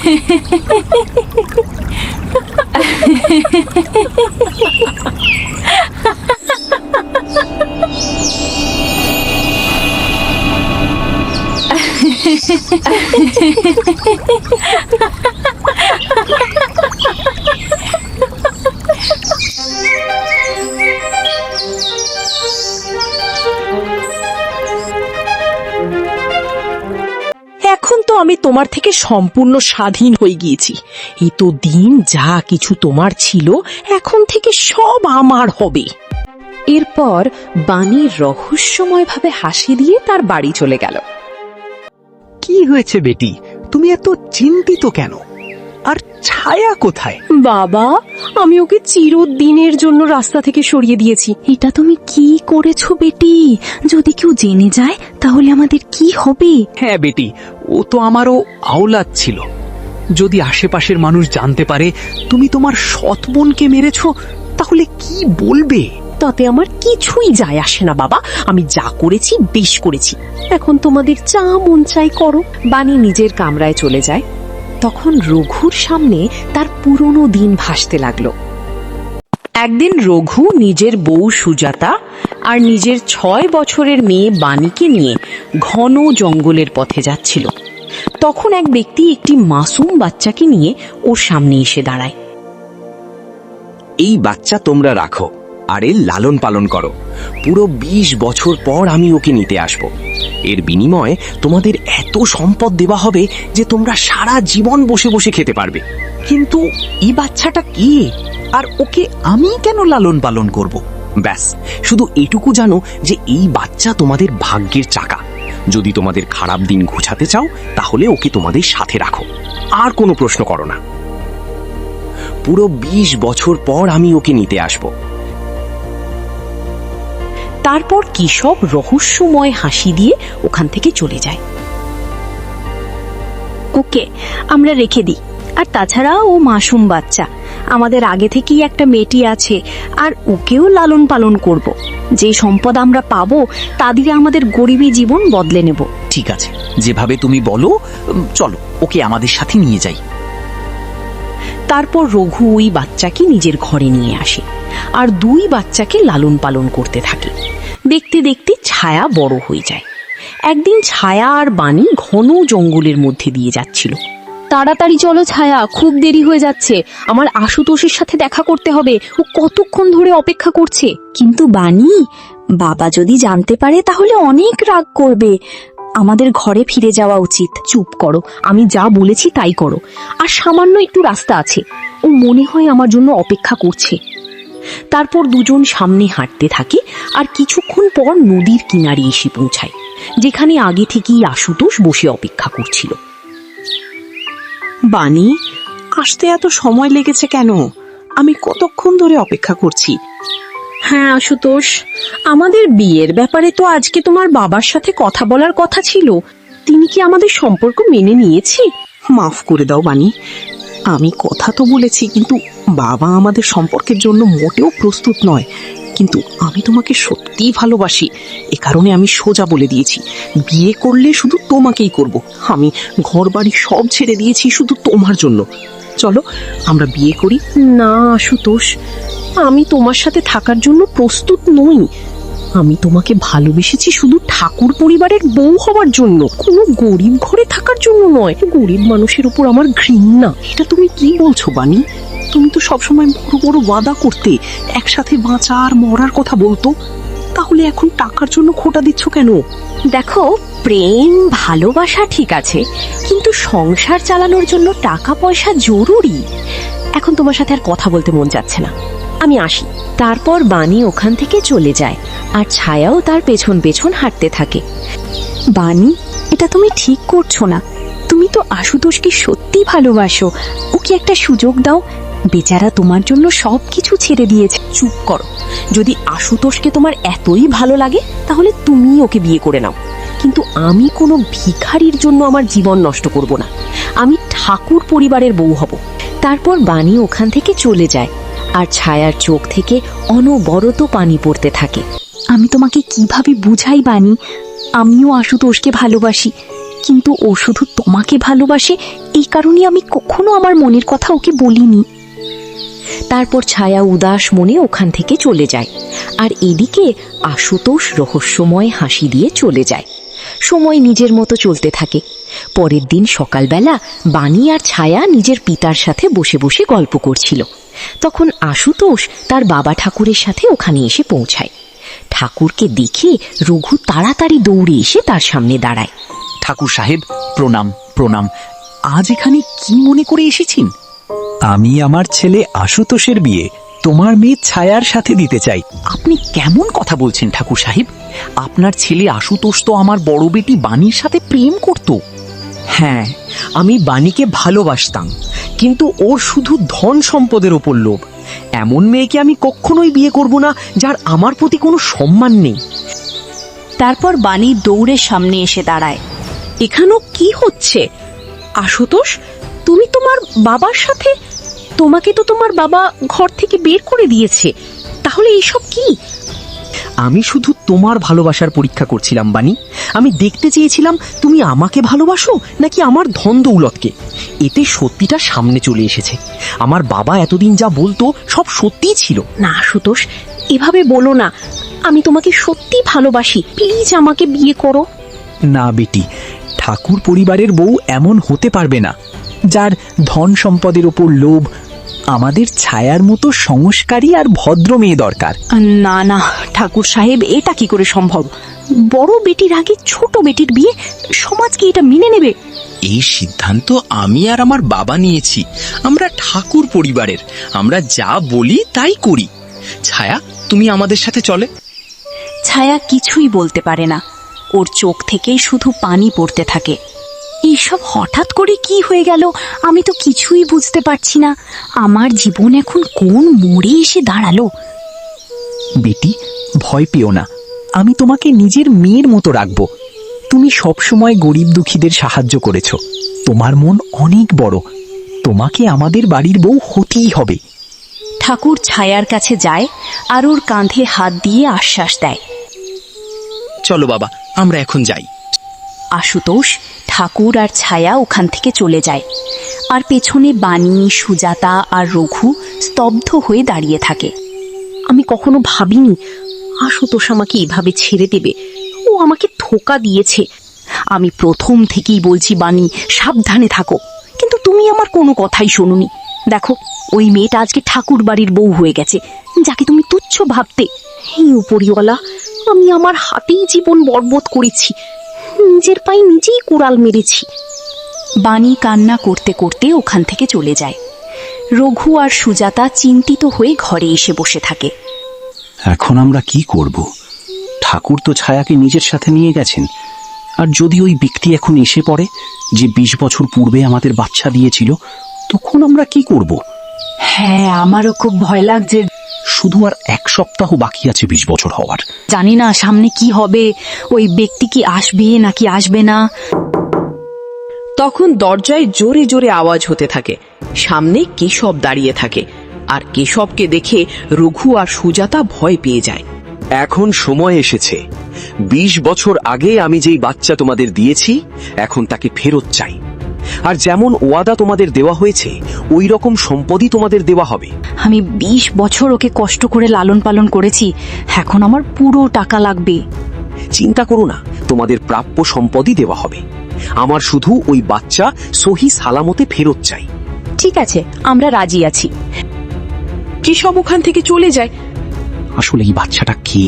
এখন তো আমি তোমার থেকে সম্পূর্ণ স্বাধীন হয়ে গিয়েছি। এতদিন যা কিছু তোমার ছিল এখন থেকে সব আমার হবে। এরপর বাণী রহস্যময়ভাবে হাসি দিয়ে তার বাড়ি চলে গেল। কি হয়েছে বেটি, তুমি এত চিন্তিত কেন? আর ছায়া কোথায়? বাবা, আমি ওকে চিরদিনের জন্য রাস্তা থেকে সরিয়ে দিয়েছি। এটা তুমি কি করেছো বেটি? যদি কেউ জেনে যায় তাহলে আমাদের কি হবে? হ্যাঁ বেটি, ও তো আমারও আওলাদ ছিল। যদি আশেপাশের মানুষ জানতে পারে তুমি তোমার সৎ বোনকে মেরেছো তাহলে কি বলবে? তাতে আমার কিছুই যায় আসে না বাবা। আমি যা করেছি বেশ করেছি। এখন তোমাদের যা মন চাই করো। বাণী নিজের কামরায় চলে যায়। তখন রঘুর সামনে তার পুরনো দিন ভাসতে লাগলো। একদিন রঘু নিজের বউ সুজাতা আর নিজের 6 বছরের মেয়ে বাণীকে নিয়ে ঘন জঙ্গলের পথে যাচ্ছিল। তখন এক ব্যক্তি একটি মাসুম বাচ্চাকে নিয়ে ওর সামনে এসে দাঁড়ায়। এই বাচ্চা তোমরা রাখো আর এর লালন পালন করো। পুরো 20 বছর পর আমি ওকে নিতে আসব। এর বিনিময়ে তোমাদের এত সম্পদ দেওয়া হবে যে তোমরা সারা জীবন বসে বসে খেতে পারবে। কিন্তু এই বাচ্চাটা কি, আর ওকে আমি কেন লালন পালন করব? ব্যাস, শুধু এটুকু জানো যে এই বাচ্চা তোমাদের ভাগ্যের চাকা। যদি তোমাদের খারাপ দিন ঘোচাতে চাও তাহলে ওকে তোমাদের সাথে রাখো, আর কোনো প্রশ্ন করো না। পুরো 20 বছর পর আমি ওকে নিতে আসব। তারপর কেশব রহস্যময় হাসি দিয়ে ওখান থেকে চলে যায়। ওকে আমরা রেখে দিই। আর তাছাড়া ও মাসুম বাচ্চা, আমাদের আগে থেকেই একটা মেয়েটি আছে, আর ওকেও লালন পালন করব। যে সম্পদ আমরা পাবো তা দিয়ে আমাদের গরিবী জীবন বদলে নেব। ঠিক আছে, যেভাবে তুমি বলো, চলো ওকে আমাদের সাথে নিয়ে যাই। তারপর রঘু ওই বাচ্চাকে নিজের ঘরে নিয়ে আসে আর 2 বাচ্চাকে লালন পালন করতে থাকে। দেখতে দেখতে ছায়া বড় হয়ে যায়। একদিন ছায়া আর বাণী ঘন জঙ্গলের মধ্যে দিয়ে যাচ্ছিল। তাড়াতাড়ি চলো ছায়া, খুব দেরি হয়ে যাচ্ছে। আমার আশুতোষের সাথে দেখা করতে হবে। ও কতক্ষণ ধরে অপেক্ষা করছে। কিন্তু বাণী, বাবা যদি জানতে পারে তাহলে অনেক রাগ করবে। আমাদের ঘরে ফিরে যাওয়া উচিত। চুপ করো, আমি যা বলেছি তাই করো। আর সামান্য একটু রাস্তা আছে, ও মনে হয় আমার জন্য অপেক্ষা করছে। তারপর দুজন সামনে হাঁটতে থাকে আর কিছুক্ষণ পর নদীর কিনারে এসে পৌঁছায়, যেখানে আগে থেকেই আশুতোষ বসে অপেক্ষা করছিল। বাণী, আসতে এত সময় লেগেছে কেন? আমি কতক্ষণ ধরে অপেক্ষা করছি। হ্যাঁ আশুতোষ, আমাদের বিয়ের ব্যাপারে তো আজকে তোমার বাবার সাথে কথা বলার কথা ছিল। তিনি কি আমাদের সম্পর্ক মেনে নিয়েছে? মাফ করে দাও বাণী, আমি কথা তো বলেছি, কিন্তু বাবা আমাদের সম্পর্কের জন্য মোটেও প্রস্তুত নয়। কিন্তু আমি তোমাকে সত্যিই ভালোবাসি, এ কারণে আমি সোজা বলে দিয়েছি বিয়ে করলে শুধু তোমাকেই করব। আমি ঘর বাড়ি সব ছেড়ে দিয়েছি শুধু তোমার জন্য। চলো আমরা বিয়ে করি। না আশুতোষ, আমি তোমার সাথে থাকার জন্য প্রস্তুত নই। আমি তোমাকে ভালোবেসেছি শুধু ঠাকুর পরিবারের বউ হওয়ার জন্য, কোনো গরিব ঘরে থাকার জন্য নয়। গরিব মানুষের উপর আমার ঘৃণা। এটা তুমি কি বলছো বাণী? তুমি তো সবসময় বড় বড় ওয়াদা করতে, একসাথে বাঁচা আর মরার কথা বলতো। তাহলে এখন টাকার জন্য খোটা দিচ্ছ কেন? দেখো, প্রেম ভালোবাসা ঠিক আছে, কিন্তু সংসার চালানোর জন্য টাকা পয়সা জরুরি। এখন তোমার সাথে আর কথা বলতে মন যাচ্ছে না, আমি আসি। তারপর বাণী ওখান থেকে চলে যায় আর ছায়াও তার পেছন পেছন হাঁটতে থাকে। বাণী, এটা তুমি ঠিক করছো না। তুমি তো আশুতোষকে সত্যি ভালোবাসো। ওকে একটা সুযোগ দাও। বেচারা তোমার জন্য সবকিছু ছেড়ে দিয়েছে। চুপ করো। যদি আশুতোষকে তোমার এতই ভালো লাগে তাহলে তুমি ওকে বিয়ে করে নাও, কিন্তু আমি কোনো ভিখারির জন্য আমার জীবন নষ্ট করব না। আমি ঠাকুর পরিবারের বউ হব। তারপর বাণী ওখান থেকে চলে যায় আর ছায়ার চোখ থেকে অনবরত পানি পড়তে থাকে। আমি তোমাকে কিভাবে বুঝাই বাণী? আমিও আশুতোষকে ভালোবাসি, কিন্তু ও শুধু তোমাকে ভালোবাসে, এই কারণে আমি কখনো আমার মনের কথা ওকে বলিনি। তারপর ছায়া উদাস মনে ওখান থেকে চলে যায়, আর এদিকে আশুতোষ রহস্যময় হাসি দিয়ে চলে যায়। সময় নিজের মতো চলতে থাকে। পরের দিন সকালবেলা বাণী আর ছায়া নিজের পিতার সাথে বসে বসে গল্প করছিল। তখন আশুতোষ তার বাবা ঠাকুরের সাথে ওখানে এসে পৌঁছায়। ঠাকুরকে দেখে রঘু তাড়াতাড়ি দৌড়ে এসে তার সামনে দাঁড়ায়। ঠাকুর সাহেব, প্রণাম প্রণাম। আজ এখানে কি মনে করে এসেছেন? আমি আমার ছেলে আশুতোষের বিয়ে তোমার মেয়ে ছায়ার সাথে দিতে চাই। আপনি কেমন কথা বলছেন ঠাকুর সাহেব? আপনার ছেলে আশুতোষ তো আমার বড় বেটি বাণীর সাথে প্রেম করত। হ্যাঁ, আমি বাণীকে ভালোবাসতাম, কিন্তু ওর শুধু ধন সম্পদের ওপর লোভ। এমন মেয়েকে আমি কখনোই বিয়ে করব না যার আমার প্রতি কোনো সম্মান নেই। তারপর বাণী দৌড়ে সামনে এসে দাঁড়ায়। এখানেও কি হচ্ছে? আশুতোষ, তুমি তোমার বাবার সাথে? তোমাকে তো তোমার বাবা ঘর থেকে বের করে দিয়েছে, তাহলে এইসব কি? আমি শুধু তোমার ভালোবাসার পরীক্ষা করছিলাম বাণী। আমি দেখতে চেয়েছিলাম তুমি আমাকে ভালোবাসো নাকি আমার ধন দৌলতকে। এতে সত্যিটা সামনে চলে এসেছে। আমার বাবা এতদিন যা বলতো সব সত্যিই ছিল। না আশুতোষ, এভাবে বলো না। আমি তোমাকে সত্যি ভালোবাসি, প্লিজ আমাকে বিয়ে করো। না বেটি, ঠাকুর পরিবারের বউ এমন হতে পারবে না যার ধন সম্পদের ওপর লোভ। আমাদের ছায়ার মতো সংস্কারী আর ভদ্র মেয়ে দরকার। না না ঠাকুর সাহেব, এটা কি করে সম্ভব? বড় বেটির আগে ছোট বেটির বিয়ে, সমাজ কি এটা মেনে নেবে? এই সিদ্ধান্ত আমি আর আমার বাবা নিয়েছি। আমরা ঠাকুর পরিবারের, আমরা যা বলি তাই করি। ছায়া, তুমি আমাদের সাথে চলে। ছায়া কিছুই বলতে পারে না, ওর চোখ থেকেই শুধু পানি পড়তে থাকে। এইসব হঠাৎ করে কি হয়ে গেল, আমি তো কিছুই বুঝতে পারছি না। আমার জীবন এখন কোন মোড়ে এসে দাঁড়ালো? বেটি, ভয় পেও না, আমি তোমাকে নিজের মেয়ের মতো রাখব। তুমি সবসময় গরিব দুঃখীদের সাহায্য করেছ। তোমার মন অনেক বড়, তোমাকে আমাদের বাড়ির বউ হতেই হবে। ঠাকুর ছায়ার কাছে যায় আর ওর কাঁধে হাত দিয়ে আশ্বাস দেয়। চলো বাবা, আমরা এখন যাই। আশুতোষ, ঠাকুর আর ছায়া ওখান থেকে চলে যায়, আর পেছনে বাণী, সুজাতা আর রঘু স্তব্ধ হয়ে দাঁড়িয়ে থাকে। আমি কখনো ভাবিনি আশুতোষ আমাকে এভাবে ছেড়ে দেবে। ও আমাকে ধোঁকা দিয়েছে। আমি প্রথম থেকেই বলছি বাণী, সাবধানে থাকো, কিন্তু তুমি আমার কোনো কথাই শোনোনি। দেখো, ওই মেয়েটা আজকে ঠাকুর বাড়ির বউ হয়ে গেছে, যাকে তুমি তুচ্ছ ভাবতে। এই উপরিওয়ালা, আমি আমার হাতেই জীবন বরবাদ করেছি, নিজের পায়ে নিজেই কুড়াল মেরেছি। বাণী কান্না করতে করতে ওখান থেকে চলে যায়। রঘু আর সুজাতা চিন্তিত হয়ে ঘরে এসে বসে থাকে। এখন আমরা কি করব? ঠাকুর তো ছায়াকে নিজের সাথে নিয়ে গেছেন, আর যদি ওই ব্যক্তি এখন এসে পড়ে যে 20 বছর পূর্বে আমাদের বাচ্চা দিয়েছিল, তখন আমরা কি করব? হ্যাঁ, আমারও খুব ভয় লাগছে। শুধু আর 1 সপ্তাহ বাকি আছে 20 বছর হওয়ার। জানি না সামনে কি হবে, ওই ব্যক্তি কি আসবে নাকি আসবে না। তখন দরজায় জোরে জোরে আওয়াজ হতে থাকে। সামনে কেশব দাঁড়িয়ে থাকে, আর কেশবকে দেখে রঘু আর সুজাতা ভয় পেয়ে যায়। এখন সময় এসেছে। 20 বছর আগে আমি যেই বাচ্চা তোমাদের দিয়েছি, এখন তাকে ফেরত চাই। আর যেমন ওয়াদা তোমাদের দেওয়া হয়েছে, ওই রকম সম্পদই তোমাদের দেওয়া হবে। আমি 20 বছর ওকে কষ্ট করে লালন পালন করেছি, এখন আমার পুরো টাকা লাগবে। চিন্তা করো না, তোমাদের প্রাপ্য সম্পদই দেওয়া হবে। আমার শুধু ওই বাচ্চা সহি সালামতে ফেরত চাই। ঠিক আছে, আমরা রাজি আছি। কেশব ওখান থেকে চলে যায়। আসলে এই বাচ্চাটা কে?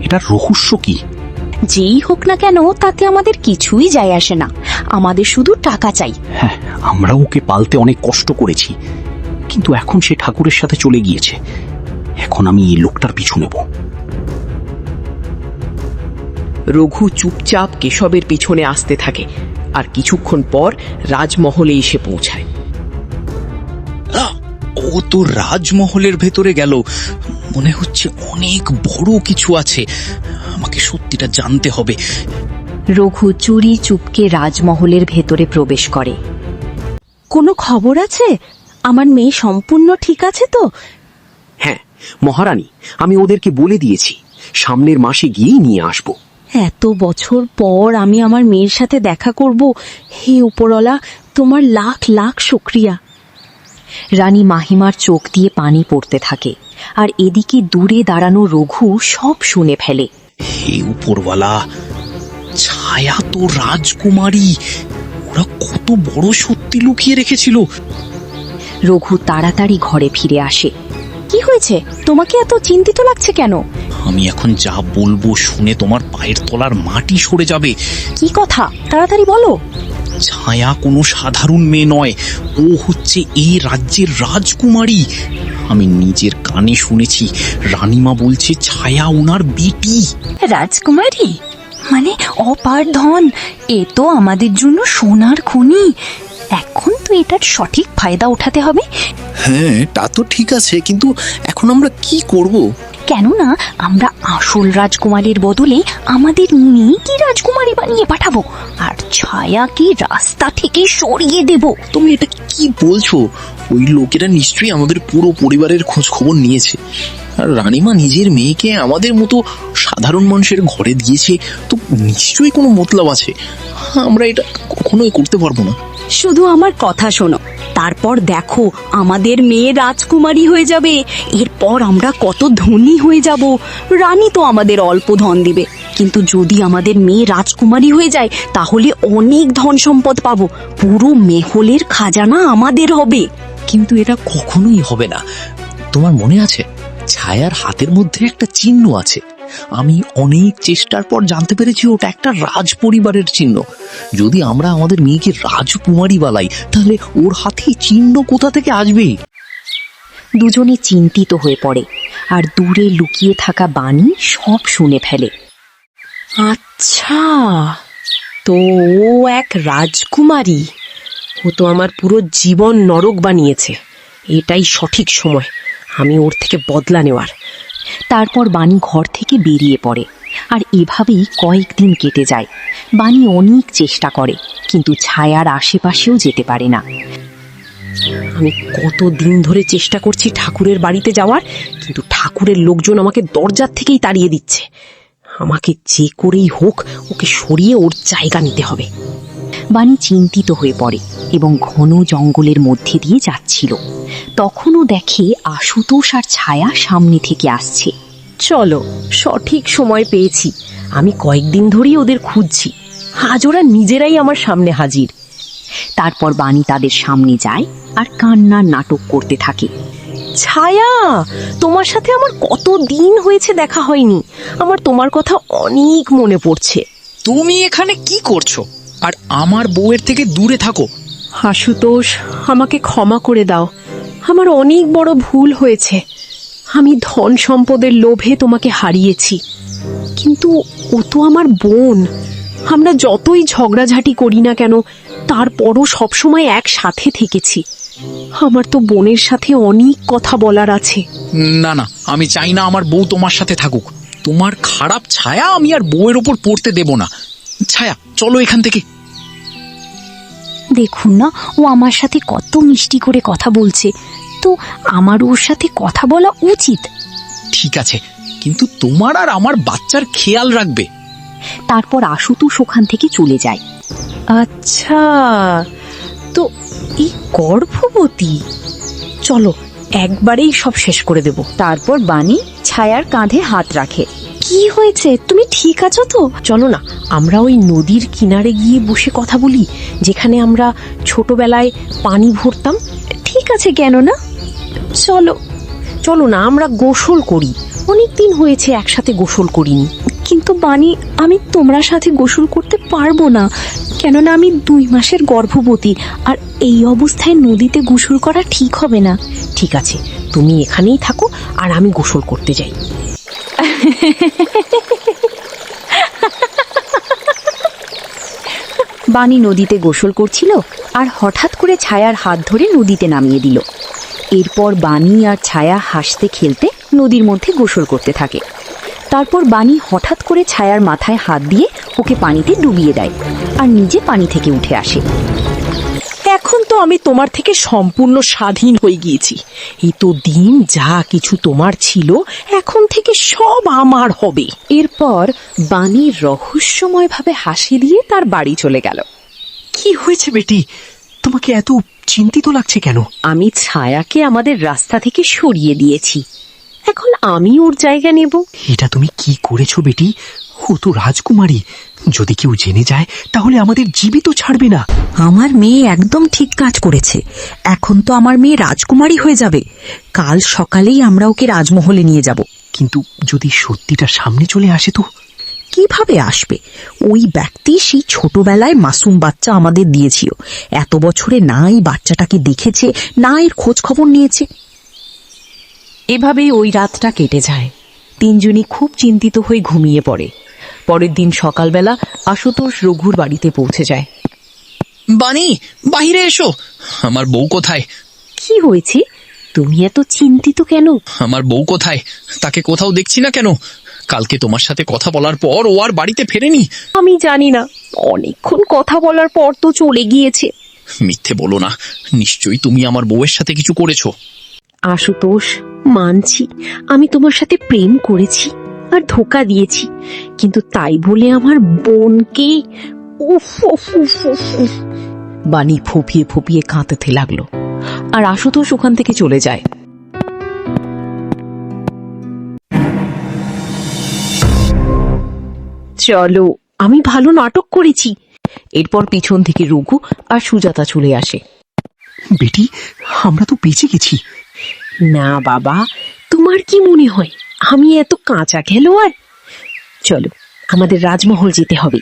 এটার রহস্য কি? যেই হোক না কেন, তাতে আমাদের কিছুই যায় আসে না, আমাদের শুধু টাকা চাই। হ্যাঁ, আমরা ওকে পালতে অনেক কষ্ট করেছি, কিন্তু এখন সে ঠাকুরের সাথে চলে গিয়েছে। এখন আমি এই লোকটার পিছু নেব। রঘু চুপচাপ কেশবের পিছনে আসতে থাকে, আর কিছুক্ষণ পর রাজমহলে এসে পৌঁছায়। ও তো রাজমহলের ভেতরে গেল। মনে হচ্ছে অনেক বড় কিছু আছে, আমাকে সত্যিটা জানতে হবে। রঘু চুরি চুপকে রাজমহলের ভেতরে প্রবেশ করে। কোনো খবর আছে? আমার মেয়ে সম্পূর্ণ ঠিক আছে তো? হ্যাঁ মহারানী, আমি ওদেরকে বলে দিয়েছি, সামনের মাসে গিয়েই নিয়ে আসব। এত বছর পর আমি আমার মেয়ের সাথে দেখা করব, হে উপরওয়ালা, তোমার লাখ লাখ শুকরিয়া। রানী মাহিমার চোখ দিয়ে পানি পড়তে থাকে, আর এদিকে দূরে দাঁড়ানো রঘু সব শুনে ফেলে। হে উপরওয়ালা, ছায়া তো রাজকুমারী, ওরা কত বড় সত্যি লুকিয়ে রেখেছিল। রঘু তাড়াতাড়ি ঘরে ফিরে আসে। কি হয়েছে? তোমাকে এত চিন্তিত লাগছে কেন? আমি এখন যা বলবো শুনে তোমার পায়ের তলার মাটি সরে যাবে। কি কথা, তাড়াতাড়ি বলো। ছায়া কোনো সাধারণ মেয়ে নয়, ও হচ্ছে এই রাজ্যের রাজকুমারী। আমি নিজের কানে শুনেছি, রানীমা বলছে ছায়া ওনার বেটি। রাজকুমারী মানে অপার ধন, এ তো আমাদের জন্য সোনার খনি। এখন তো এটার সঠিক ফায়দা উঠাতে হবে। হ্যাঁ, তা তো ঠিক আছে, কিন্তু এখন আমরা কি করব? কেননা আমরা আসল রাজকুমারীর বদলে আমাদের মেয়েকে রাজকুমারী বানিয়ে পাঠাবো, আর ছায়াকে রাস্তা থেকে সরিয়ে দেব। তুমি এটা কি বলছো? ওই লোকেরা নিশ্চয়ই আমাদের পুরো পরিবারের খোঁজ খবর নিয়েছে, আর রানীমা নিজের মেয়েকে আমাদের মতো সাধারণ মানুষের ঘরে দিয়েছে, তো নিশ্চয়ই কোনো মতলব আছে। আমরা এটা কখনোই করতে পারবো না। শুধু আমার কথা শোনো, তারপর দেখো আমাদের মেয়ে রাজকুমারী হয়ে যাবে। এরপর আমরা কত ধনী হয়ে যাব। রানী তো আমাদের অল্প ধন দিবে, কিন্তু যদি আমাদের মেয়ে রাজকুমারী হয়ে যায় তাহলে অনেক ধন সম্পদ পাবো। পুরো মেহলের খাজানা আমাদের হবে। কিন্তু এটা কখনোই হবে না। তোমার মনে আছে, ছায়ার হাতের মধ্যে একটা চিহ্ন আছে। আমি অনেক চেষ্টার পর জানতে পেরেছি ওটা একটা রাজ পরিবারের চিহ্ন। যদি আমরা আমাদের মেয়েকে রাজকুমারী বানাই, তাহলে ওর হাতে চিহ্ন কোথা থেকে আসবে? দুজনে চিন্তিত হয়ে পড়ে, আর দূরে লুকিয়ে থাকা বাণী সব শুনে ফেলে। আচ্ছা, তো ও এক রাজকুমারী। ও তো আমার পুরো জীবন নরক বানিয়েছে। এটাই সঠিক সময় আমি ওর থেকে বদলা নেওয়ার। তারপর বাণী ঘর থেকে বেরিয়ে পড়ে, আর এভাবেই কয়েকদিন কেটে যায়। বাণী অনেক চেষ্টা করে, কিন্তু ছায়ার আশেপাশেও যেতে পারে না। আমি কত দিন ধরে চেষ্টা করছি ঠাকুরের বাড়িতে যাওয়ার, কিন্তু ঠাকুরের লোকজন আমাকে দরজার থেকেই তাড়িয়ে দিচ্ছে। আমাকে যে করেই হোক ওকে সরিয়ে ওর জায়গা নিতে হবে। বাণী চিন্তিত হয়ে পড়ে এবং ঘন জঙ্গলের মধ্যে দিয়ে যাচ্ছিল। তখনও দেখে আশুতোষ আর ছায়া সামনে থেকে আসছে। চলো, সঠিক সময় পেয়েছি। আমি কয়েকদিন ধরেই ওদের খুঁজছি, আজ ওরা নিজেরাই আমার সামনে হাজির। তারপর বাণী তাদের সামনে যায় আর কান্নার নাটক করতে থাকে। ছায়া, তোমার সাথে আমার কত দিন হয়েছে দেখা হয়নি। আমার তোমার কথা অনেক মনে পড়ছে। তুমি এখানে কি করছো? আর আমার বউয়ের থেকে দূরে থাকো। আশুতোষ, আমাকে ক্ষমা করে দাও। আমার অনেক বড় ভুল হয়েছে। আমি ধন সম্পদের লোভে তোমাকে হারিয়েছি, কিন্তু ও তো আমার বোন। আমরা যতই ঝগড়াঝাটি করি না কেন, তারপরও সবসময় একসাথে থেকেছি। আমার তো বোনের সাথে অনেক কথা বলার আছে। না না, আমি চাই না আমার বউ তোমার সাথে থাকুক। তোমার খারাপ ছায়া আমি আর বউয়ের ওপর পড়তে দেব না। ছায়া, চলো এখান থেকে। দেখুন না, ও আমার সাথে কত মিষ্টি করে কথা বলছে, তো আমার ওর সাথে কথা বলা উচিত। ঠিক আছে, কিন্তু তোমার আর আমার বাচ্চার খেয়াল রাখবে। তারপর আশুতোষ ওখান থেকে চলে যায়। আচ্ছা, তো এই গর্ভবতী। চলো একবারেই সব শেষ করে দেব। তারপর বাণী ছায়ার কাঁধে হাত রাখে। কি হয়েছে? তুমি ঠিক আছো তো? চলো না, আমরা ওই নদীর কিনারে গিয়ে বসে কথা বলি, যেখানে আমরা ছোটবেলায় পানি ভরতাম। ঠিক আছে, কেন না? চলো। চলো না, আমরা গোসল করি। অনেক দিন হয়েছে একসাথে গোসল করিনি। কিন্তু বাণী, আমি তোমার সাথে গোসল করতে পারবো না, কেননা আমি 2 মাসের গর্ভবতী, আর এই অবস্থায় নদীতে গোসল করা ঠিক হবে না। ঠিক আছে, তুমি এখানেই থাকো আর আমি গোসল করতে যাই। বাণী নদীতে গোসল করছিল, আর হঠাৎ করে ছায়ার হাত ধরে নদীতে নামিয়ে দিল। এরপর বাণী আর ছায়া হাসতে খেলতে নদীর মধ্যে গোসল করতে থাকে। তারপর বাণী হঠাৎ করে ছায়ার মাথায় হাত দিয়ে ওকে পানিতে ডুবিয়ে দেয়, আর নিজে পানি থেকে উঠে আসে। দেখো এখন তো আমি তোমার থেকে সম্পূর্ণ স্বাধীন হয়ে গিয়েছি। এতদিন যা কিছু তোমার ছিল এখন থেকে সব আমার হবে। এরপর বাণী রহস্যময়ভাবে হাসি দিয়ে তার বাড়ি চলে গেল। কি হয়েছে বেটি, তোমাকে এত চিন্তিত লাগছে কেন? আমি ছায়াকে আমাদের রাস্তা থেকে সরিয়ে দিয়েছি, এখন আমি ওর জায়গা নেব। এটা তুমি কি করেছো বেটি? ও তো রাজকুমারী, যদি কেউ জেনে যায় তাহলে আমাদের জীবিত ছাড়বে না। আমার মেয়ে একদম ঠিক কাজ করেছে। এখন তো আমার মেয়ে রাজকুমারী হয়ে যাবে। কাল সকালেই আমরা ওকে রাজমহলে নিয়ে যাব। কিন্তু যদি সত্যিটা সামনে চলে আসে তো? কিভাবে আসবে? ওই ব্যক্তি সেই ছোটবেলায় মাসুম বাচ্চা আমাদের দিয়েছিল। এত বছরে না এই বাচ্চাটাকে দেখেছে, না এর খোঁজ খবর নিয়েছে। এভাবেই ওই রাতটা কেটে যায়। তিনজনই খুব চিন্তিত হয়ে ঘুমিয়ে পড়ে। পরের দিন সকালবেলা আশুতোষ রঘুর বাড়িতে পৌঁছে যায়। বাণী, বাহিরে এসো। আমার বউ কোথায়? কি হয়েছে? তুমি এত চিন্তিত কেন? আমার বউ কোথায়? তাকে কোথাও দেখছি না কেন? কালকে তোমার সাথে কথা বলার পর ও আর বাড়িতে ফেরেনি। আমি জানি না, অনেকক্ষণ কথা বলার পর তো চলে গিয়েছে। মিথ্যে বলো না, নিশ্চয়ই তুমি আমার বউয়ের সাথে কিছু করেছো। আশুতোষ, মানছি আমি তোমার সাথে প্রেম করেছি আর ধোঁকা দিয়েছি, কিন্তু তাই বলে আমার বোনকে। উফ উফ উফ উফ উফ। বাণী ফুপিয়ে ফুপিয়ে কাঁদতে লাগলো, আর আশুতোষ ওখান থেকে চলে যায়। চলো, আমি ভালো নাটক করেছি। এরপর পিছন থেকে রঘু আর সুজাতা চলে আসে। বেটি, আমরা তো বেঁচে গেছি। না বাবা, তোমার কি মনে হয় আমি এত কাঁচা খেলোয়াড়? চলো, আমাদের রাজমহল যেতে হবে।